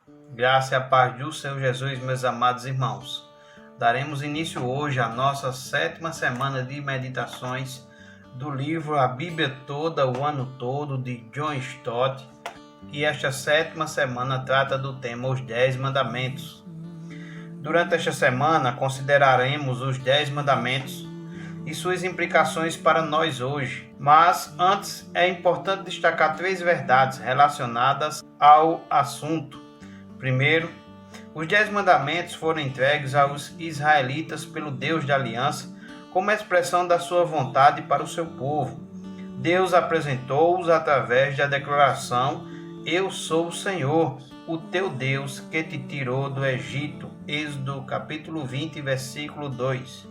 Graça e a paz do Senhor Jesus, meus amados irmãos. Daremos início hoje à nossa 7ª semana de meditações do livro A Bíblia Toda, o Ano Todo, de John Stott. E esta 7ª semana trata do tema Os 10 Mandamentos. Durante esta semana, consideraremos os 10 mandamentos e suas implicações para nós hoje. Mas antes, é importante destacar 3 verdades relacionadas ao assunto. Primeiro, os 10 mandamentos foram entregues aos israelitas pelo Deus da aliança como expressão da sua vontade para o seu povo. Deus apresentou-os através da declaração: Eu sou o Senhor, o teu Deus, que te tirou do Egito. Êxodo capítulo 20, versículo 2.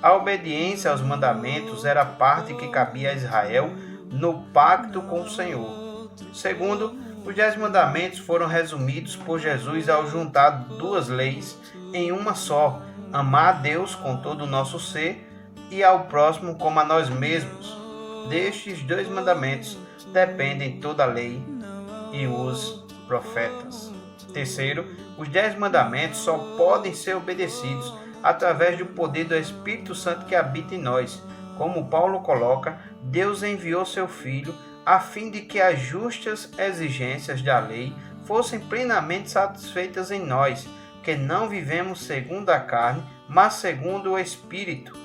A obediência aos mandamentos era a parte que cabia a Israel no pacto com o Senhor. Segundo, os 10 mandamentos foram resumidos por Jesus ao juntar 2 leis em uma só: amar a Deus com todo o nosso ser e ao próximo como a nós mesmos. Destes 2 mandamentos dependem toda a lei e os profetas. Terceiro, os 10 mandamentos só podem ser obedecidos através do poder do Espírito Santo que habita em nós. Como Paulo coloca, Deus enviou seu Filho a fim de que as justas exigências da lei fossem plenamente satisfeitas em nós, que não vivemos segundo a carne, mas segundo o Espírito.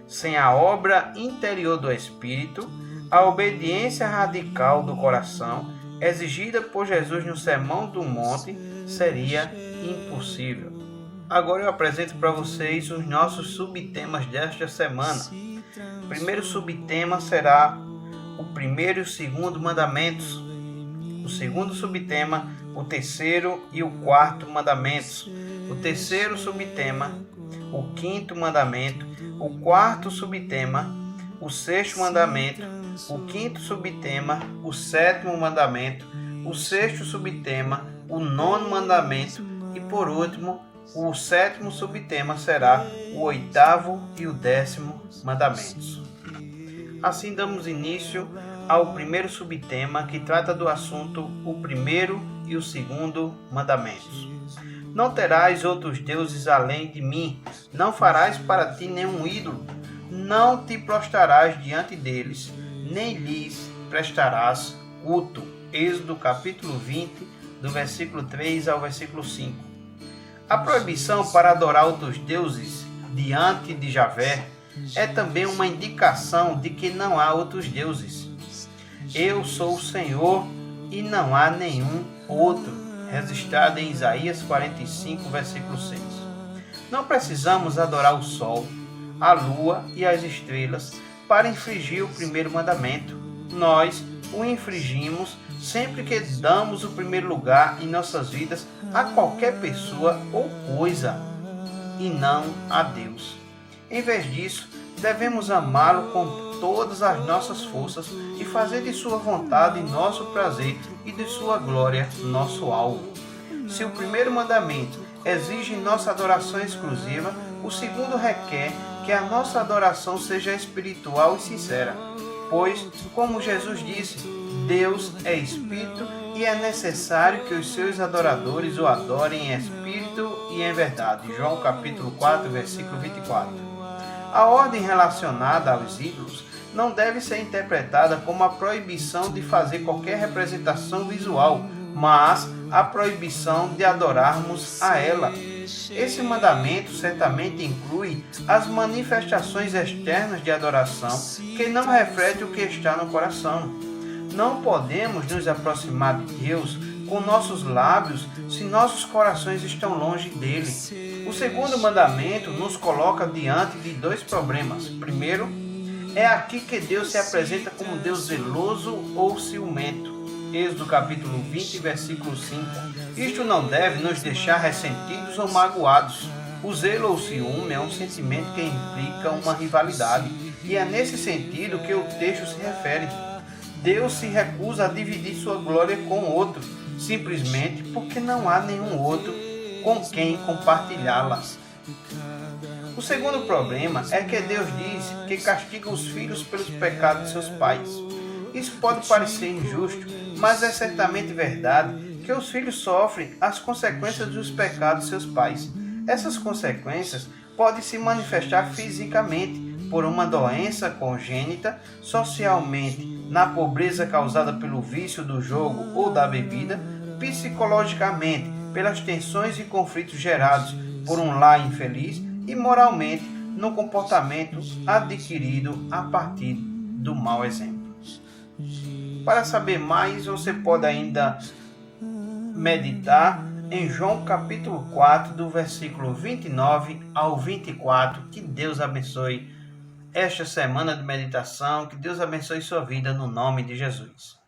Sem a obra interior do Espírito, a obediência radical do coração, exigida por Jesus no Sermão do Monte, seria impossível. Agora eu apresento para vocês os nossos subtemas desta semana. O primeiro subtema será o primeiro e o segundo mandamentos. O segundo subtema, o terceiro e o quarto mandamentos. O terceiro subtema, o quinto mandamento. O quarto subtema, o sexto mandamento. O quinto subtema, o sétimo mandamento. O sexto subtema, o nono mandamento. E por último, o sétimo subtema será o oitavo e o 10º mandamentos. Assim damos início ao primeiro subtema, que trata do assunto o primeiro e o segundo mandamentos. Não terás outros deuses além de mim, não farás para ti nenhum ídolo, não te prostrarás diante deles, nem lhes prestarás culto. Êxodo capítulo 20, do versículo 3 ao versículo 5. A proibição para adorar outros deuses diante de Javé é também uma indicação de que não há outros deuses. Eu sou o Senhor e não há nenhum outro, registrado em Isaías 45, versículo 6. Não precisamos adorar o sol, a lua e as estrelas para infringir o primeiro mandamento. Nós o infringimos sempre que damos o primeiro lugar em nossas vidas a qualquer pessoa ou coisa, e não a Deus. Em vez disso, devemos amá-lo com todas as nossas forças e fazer de sua vontade nosso prazer e de sua glória nosso alvo. Se o primeiro mandamento exige nossa adoração exclusiva, o segundo requer que a nossa adoração seja espiritual e sincera. Pois, como Jesus disse, Deus é Espírito e é necessário que os seus adoradores o adorem em espírito e em verdade. João capítulo 4, versículo 24. A ordem relacionada aos ídolos não deve ser interpretada como a proibição de fazer qualquer representação visual, mas a proibição de adorarmos a ela. Esse mandamento certamente inclui as manifestações externas de adoração que não refletem o que está no coração. Não podemos nos aproximar de Deus com nossos lábios se nossos corações estão longe dele. O segundo mandamento nos coloca diante de 2 problemas. Primeiro, é aqui que Deus se apresenta como Deus zeloso ou ciumento. Êxodo capítulo 20, versículo 5. Isto não deve nos deixar ressentidos ou magoados. O zelo ou ciúme é um sentimento que implica uma rivalidade, e é nesse sentido que o texto se refere. Deus se recusa a dividir sua glória com outro, simplesmente porque não há nenhum outro com quem compartilhá-la. O segundo problema é que Deus diz que castiga os filhos pelos pecados de seus pais. Isso pode parecer injusto, mas é certamente verdade que os filhos sofrem as consequências dos pecados de seus pais. Essas consequências podem se manifestar fisicamente por uma doença congênita, socialmente na pobreza causada pelo vício do jogo ou da bebida, psicologicamente pelas tensões e conflitos gerados por um lar infeliz e moralmente no comportamento adquirido a partir do mau exemplo. Para saber mais, você pode ainda meditar em João capítulo 4, do versículo 29 ao 24. Que Deus abençoe esta semana de meditação, que Deus abençoe sua vida no nome de Jesus.